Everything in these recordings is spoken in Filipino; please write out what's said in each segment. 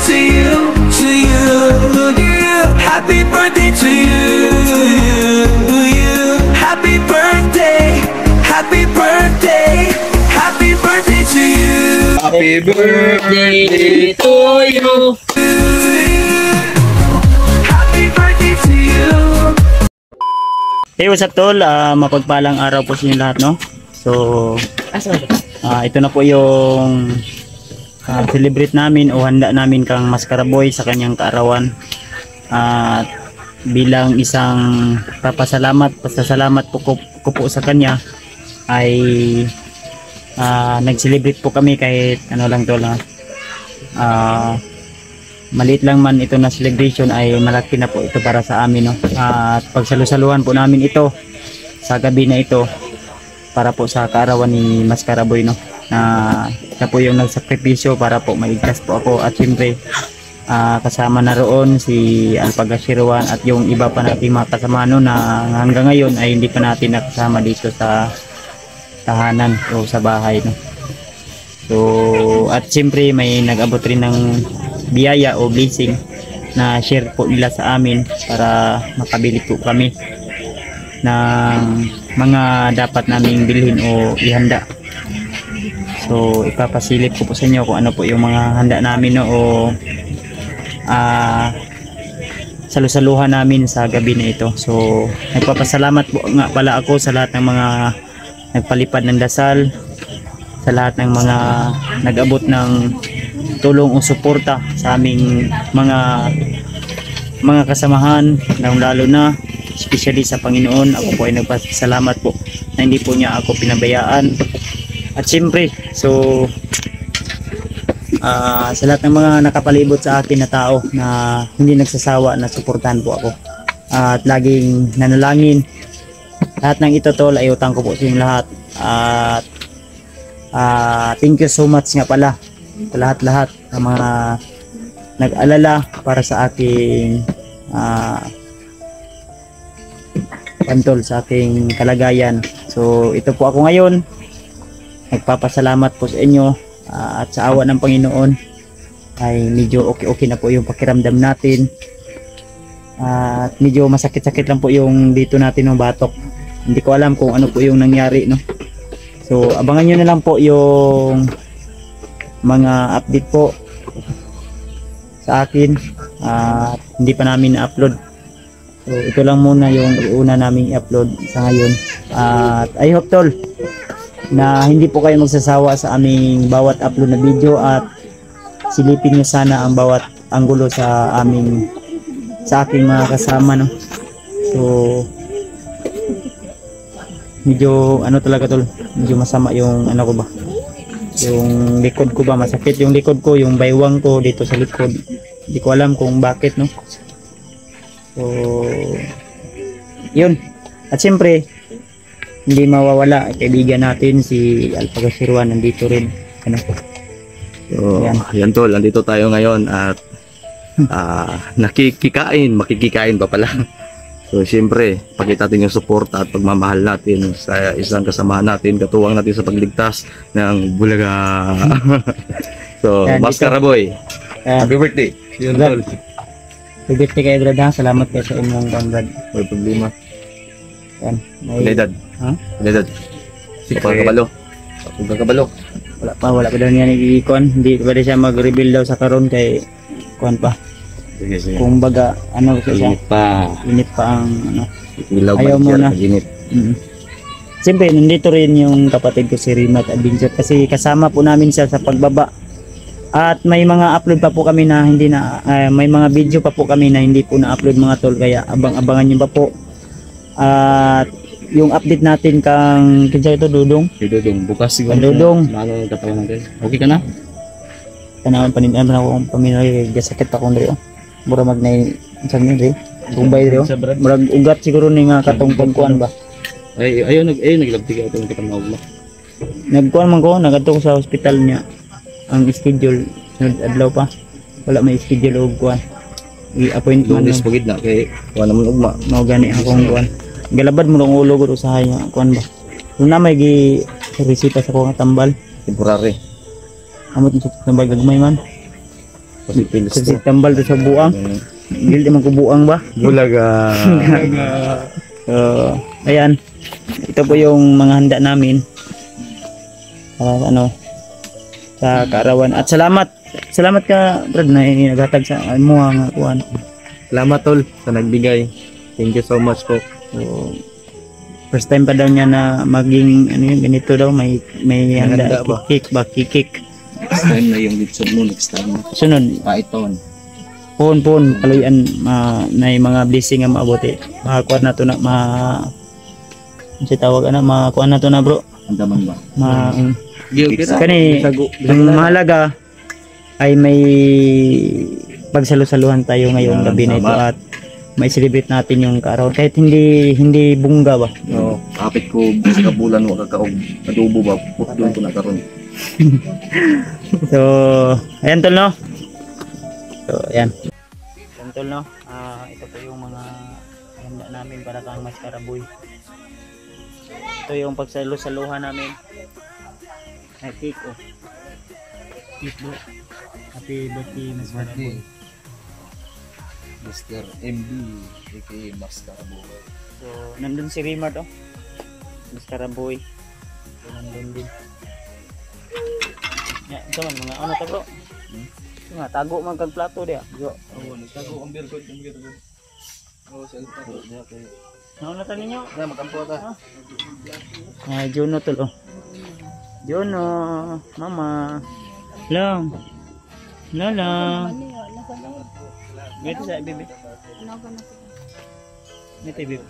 to you, to you, happy birthday to you, happy birthday, happy birthday, happy birthday to you. Happy birthday to you. Happy birthday to you. Hey, what's up tol? Mapagpalang araw po sa inyo lahat, no? So, ito na po yung celebrate namin o handa namin kang Mascaraboy sa kanyang kaarawan. At bilang isang pasasalamat po ko po sa kanya ay nag-celebrate po kami kahit ano lang tol, maliit lang man ito na celebration ay malaki na po ito para sa amin, no? At pagsalusaluhan po namin ito sa gabi na ito para po sa kaarawan ni Mascaraboy, no? Na siya po yung nagsakripisyo para po maigtas po ako, at siyempre kasama na roon si Alpagashirwan at yung iba pa nating mga kasama, no, na hanggang ngayon ay hindi pa natin nakasama dito sa tahanan o sa bahay, no? So, at siyempre may nag-abot rin ng biyaya o blessing na share po nila sa amin para makabili po kami ng mga dapat naming bilhin o ihanda. So, ipapasilip ko po sa inyo kung ano po yung mga handa namin, no, o salusaluhan namin sa gabi na ito. So, nagpapasalamat po nga pala ako sa lahat ng mga nagpalipad ng dasal, sa lahat ng mga nag-abot ng tulong o suporta sa aming mga kasamahan, lalo na especially sa Panginoon. Ako po ay nagpasalamat po na hindi po niya ako pinabayaan. At siyempre, so sa lahat ng mga nakapalibot sa akin na tao na hindi nagsasawa na suportahan po ako at laging nanalangin, lahat ng ito tol ay utang ko po sa inyong lahat. At thank you so much nga pala sa lahat-lahat ng mga nag-alala para sa aking pantol, sa aking kalagayan. So ito po ako ngayon, nagpapasalamat po sa inyo, at sa awa ng Panginoon ay medyo okay na po yung pakiramdam natin, at medyo masakit-sakit lang po yung dito natin ng batok. Hindi ko alam kung ano po yung nangyari, no? So abangan nyo na lang po yung mga update po sa akin, at hindi pa namin na-upload. So ito lang muna yung una naming i-upload sa ngayon. At I hope tol na hindi po kayo magsasawa sa aming bawat upload na video, at silipin nyo sana ang bawat anggulo sa aking mga kasama, no? So medyo ano talaga tol, medyo masama yung ano ko ba, yung likod ko ba, masakit yung likod ko, yung baywang ko dito sa likod. Hindi ko alam kung bakit, no? So yun, at siyempre hindi mawawala kaibigan natin si Alpagashirwan, nandito rin, ano? So yan tol, nandito tayo ngayon at makikikain pa pala. So siyempre, pakita natin yung support at pagmamahal natin sa isang kasama natin, katuwang natin sa pagligtas ng Bulaga. So Mascaraboy, happy birthday. Yun tol. Happy birthday kayo brad, ha? Salamat kayo sa inyong brad. May problema. Yan, Edad. Ha? Edad. Pagkakabalo. Wala pa daw niya nag-iikon. Hindi pa siya mag-reveal daw sa karon kay kuan pa. Sige. Kung baga ano siya. Init pa ang ano. Ayaw muna. Siyempre nandito rin yung kapatid ko si Rimat Adventure, kasi kasama po namin siya sa pagbaba. At may mga upload pa po kami na hindi na may mga video pa po kami na hindi po na-upload mga tol, kaya abangan niyo pa po. At yung update natin kang kinsa ito, Dudong bukas siguro. Dudong, Lalo katawan natin. Okay ka na? Kanaman panindan na akong paminoy, gasakit pa akong diri. Mura magnay insang ni Gumbay diri. Murag ugat siguro ni nga katong pagkuan ba. Ayaw naglabti ka itong katamaw mo. Nagkuan man ko, nagadto ko sa hospital niya. Ang schedule sunod adlaw pa. Wala may schedule og kuan. I-appointment Lunes pagid na kay kuan naman ugma. Mao gani akong kuan. Galabad mo lang ulo gud usahay nga kuan ba. Kung na may resita sa ko nga tambal, Temporary. amot sa tambal gagmay man. Kasi tambal to sa buang. Dili man ko buang ba? Bulaga. Ayan. Ito po yung mga handa namin. Sa kaarawan. At salamat ka Brad na naghatag sa mo ang kuan. Salamat tol sa nagbigay. Thank you so much po. So, first time pa daw niya na maging ano yun, ganito daw may handa ba? kikik. Next time na yung litson mo, next time na. Sunod, Python. pon kaluyan na yung mga blessing nga maabuti. Makakuha na to na si tawag makakuha na to na bro. Andaman ba? Kani ang mahalaga ay may pagsalusaluhan tayo ngayong gabi na ito at may celebrate natin yung kaarawan kahit hindi bungga ba. No, kapit ko sa kabulan wa kakaog adobo ba putdon ko na karon. So, ayan tol no. So, ayan. Ayan tol no. Ito po yung mga handa namin para kang mas karaboy. Ito yung pagsalusaluhan namin. Ay, cake oh. Cake bro. Happy birthday mas karaboy. Mr. MB, aka Mascarabo. So, nandun si Rimar to. Mas karaboy. So, nandun din. Ya, ito man mga ano to bro. Ito nga, tago man kag plato dia. Yo. Oo, nagtago ang birkod. Oo, sa alparo niya kay. Nauna ta ninyo. Na makampo ta. Juno tol oh. Juno, mama. Lang. Lala. Gito sa bibi. Gito bibi.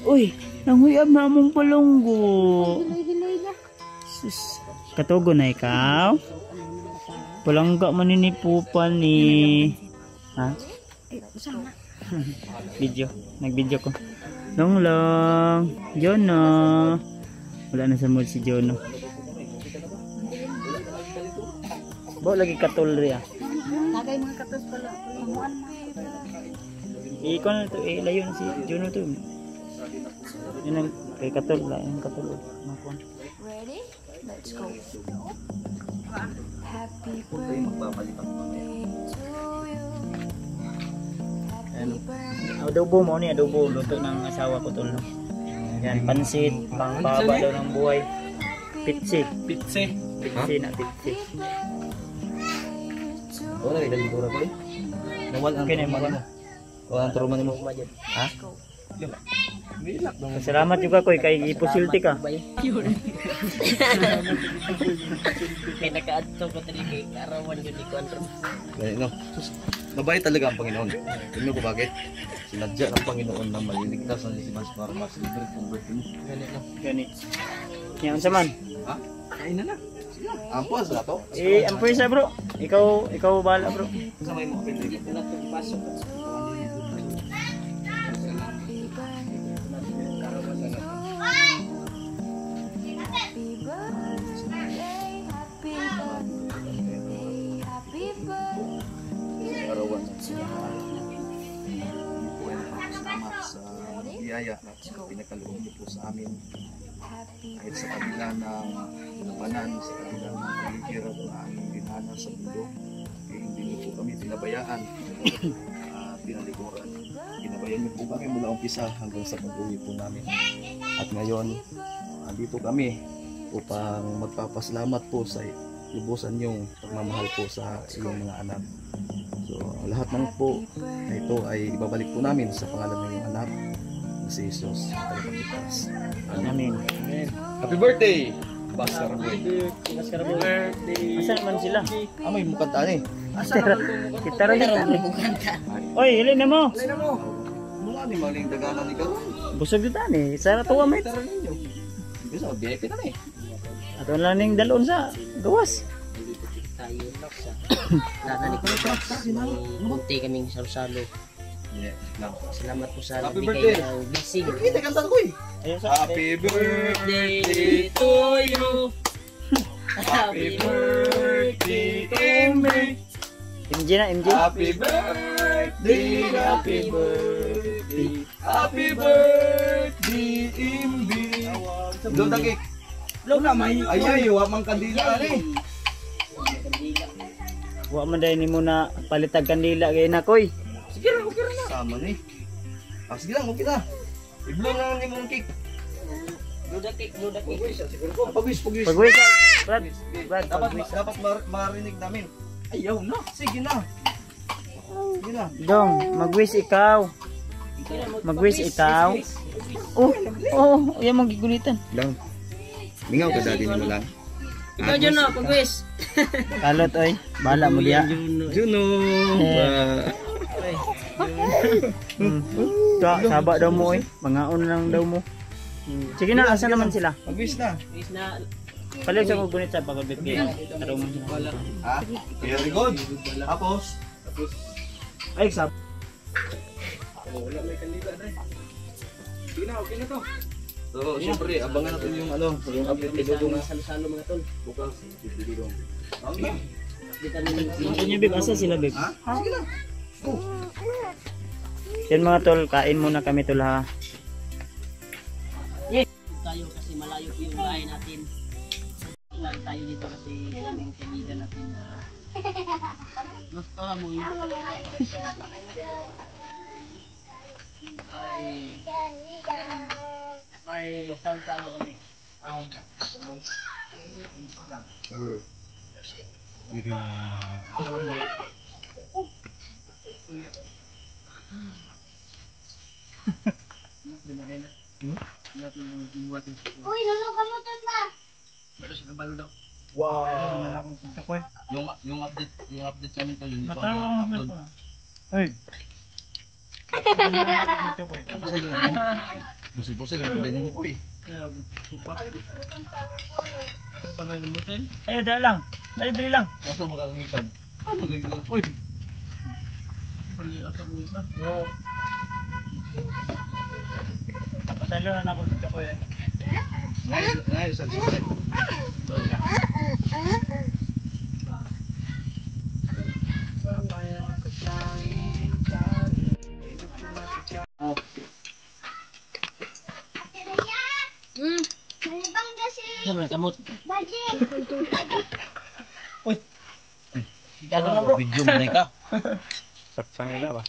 Uy, nanguyab na among palanggo. Sus, katugo na ikaw? Palangga man ni Pupa ni. Ha? Video, nag-video ko. Long. Jono. Wala na sa mood si Jono. Bawa lagi katol rin ah. Lagay mga katos pala. Pamuan mo. Ikaw na ito, layo na si Jono to. Yun ang kay katol lang, yung katol. Ready? Let's go. Happy birthday to you. Ano? Adobo mo ni adobo, luto ng asawa ko tol. No? Yan, pansit, pangpaba daw ng buhay. Pitsi na pitsi. Wala rin dalitura ko eh. Nawal ang Okay na mo. Wala ang turuman mo. Ha? Salamat juga ko kay iposilti ka. Pinakaadto ko tadi kay arawan yun ni Kuan. Ganun no. Mabait talaga ang Panginoon. Tingnan ko bakit. Sinadya ng Panginoon na maliligtas ang si Mas para mas libre kung birthday mo. Gani. Yan sa man. Ha? Kain na. Ampo sa to. Ang pwesa bro. Ikaw bahala bro. Sa may mo pili. Happy birthday. Happy birthday. Happy birthday. Arawan ng sinahan. Po ay salamat sa biyaya na pinakaloob niyo po sa amin. Kahit sa kabila ng labanan, sa kabila ng paghihirap na aming dinana sa mundo, eh, hindi niyo po kami pinabayaan at pinalikuran. Pinabayaan niyo po kami mula umpisa hanggang sa pag-uwi po namin. At ngayon, andito kami upang magpapasalamat po sa lubusan niyong pagmamahal po sa iyong mga anak. So, lahat ng po na ito ay ibabalik po namin sa pangalan ng iyong anak na si Jesus na tagapagligtas. Amen. Happy birthday! Pastor Boy. Asan man sila? May mukanta ni. Kita rin Oy, hilin na mo. Mula ni maling daganan ni Karon. Busog dito ni. Sara tuwa met. Bisa mag-VIP na eh. Ato lang ning dalon sa gawas. Tayo nok sa. Nana ni Kuan. Munti kaming salo-salo. Yeah, lang. Salamat po sa Happy bigay birthday. ng blessing. Kita kantan ko eh. Ayun sa Happy birthday! Birthday to you. Happy birthday, Amy! MJ na, MJ. Happy birthday! Happy birthday! Happy birthday, Imbi! Doon tagik. Lo na may ayaw, mang kandila ni. Wa man dahil ni mo na palitag kandila kay na koy. Sige lang, okay na. Sama ni. Ah, sige lang, okay na. I-blow na lang mong cake. Blow the cake. Pagwis, siguro ko. Pagwis. Pagwis. Brad, Dapat marinig namin. Ayaw na. Sige na. Sige na. Dong, magwis ikaw. Magwis ikaw. Oh, yan mong gigulitan. Lang. Mingaw ka dati mo lang. Ikaw dyan na, pagwis. Kalot oy, bala mo diya. Juno. Saba daw mo oy, mangaon lang daw mo. Sige na, asa naman sila? Pagwis na. Pagwis na. Palit sa kugunit sa pagkabit kayo. Taro mo sila. Ah, very good. Tapos. Ay, sab. Wala may kandila na. Sige na, okay na to. So, siyempre, abangan natin yung yung update ni Dudong. Salo-salo mga tol. Bukas, si Dudong. Okay. Gusto niyo bib, asa sila bib? Ha? Sige na. Yan mga tol, kain muna kami tol ha. Tayo kasi malayo po yung bahay natin. Lang tayo dito kasi yung kaibigan natin. Gusto mo yun. Ay, saan-saan kami. Uy, lulugamutan ba? Yung update namin to yun. Busy lang din ko eh. Ayo, dali lang. Dali lang. Kaso makakamitan. Uy. Patalo na ako dito ko yan. Nice, nice. Malibang kasi. Ano ba, kamot? Budget. Gano na bro? Video mo ka. Saksang nila ba?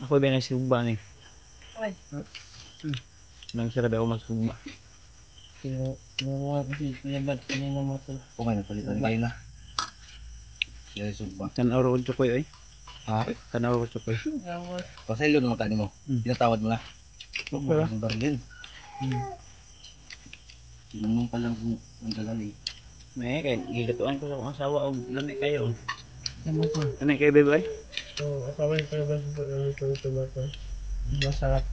Ako ba nagsugba ni? Nang sira daw magsugba. Okay na, palitan kayo na. Yan yung sugba. Tanaw ro ko chokoy ay. Ha? Tanaw ro chokoy. Pasaylo naman tani mo. Pinatawad mo na. Okay. Ang barlin. Sinunong pa lang kung ang galali. May kay gigatuan ko sa akong asawa og lami kayo. Ano kay bebe ay? Masarap.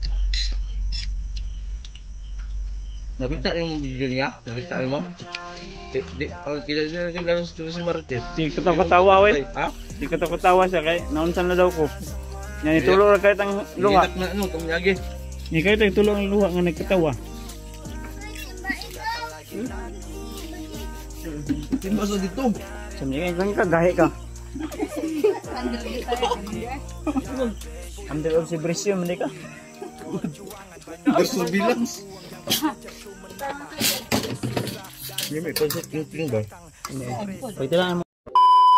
Nakita yung video niya? Nakita mo? Di, kita lang si Martes. Di ko katawa we. Ha? Di ko katawa siya kay naunsan na daw ko. Yan itulo ra kahit ang luha. Iyak na ano, kumiyagi. Ni kahit ang tulo ang luha nga nagkatawa. Tinbaso dito. Samya kay ka gahi ka. Under observation man ka. Surveillance. Hindi may concept yung ba? Pagtilaan mo